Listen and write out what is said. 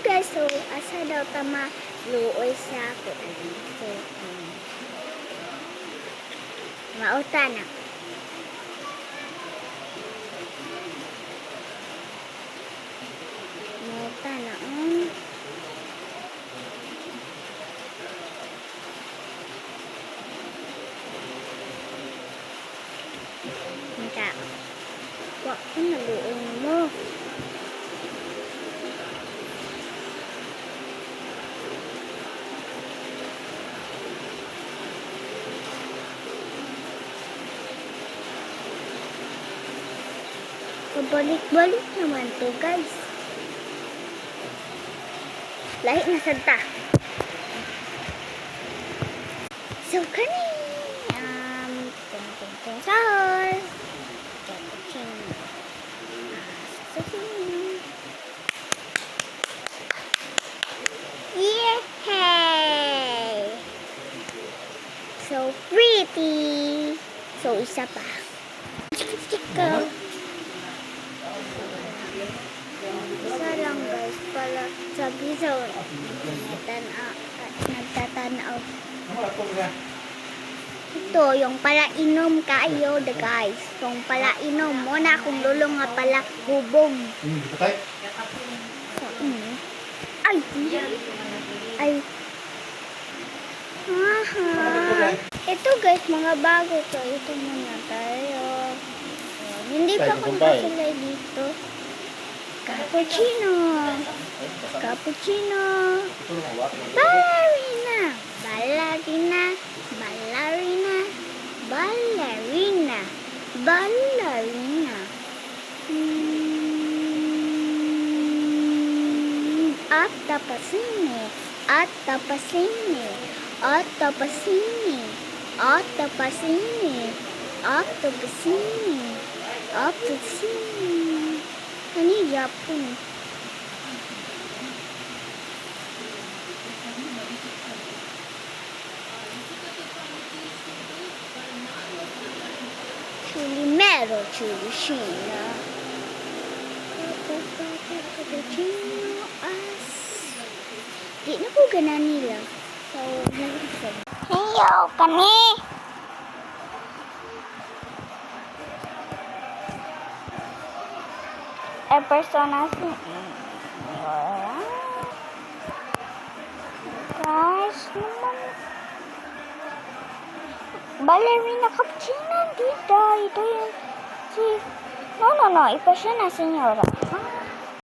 guys, so asa daw tama luoy sa ako. So, mauta na. Mauta na. Minta. Wak ko na luoy mo. Pabalik-balik naman to guys. Lahi na santa. So kani sahur. Yay! So pretty. So isa pa. Sticker. Isa lang guys, pala sabi sa nagtatanaw. Ito, yung palainom kayo the guys. Yung palainom mo na akong lulong nga pala hubog. Ay! Ay! Haha! Ito guys, mga bago to. Ito muna tayo. Hindi pa ako nakasulay dito. Cappuccino. Cappuccino. Ballerina. Ballerina. Ballerina. Ballerina. Ballerina. At tapasini. At tapasini. At tapasini. At tapasini. At tapasini. At tapasini. Ini Japun. Chulimero, chulicina. Cappuccino as. Di na po ganan nila. So, nag-isip. Heyo, kami! Persona guys naman ballerina cappuccino dito ito yun si no ipa siya na senyora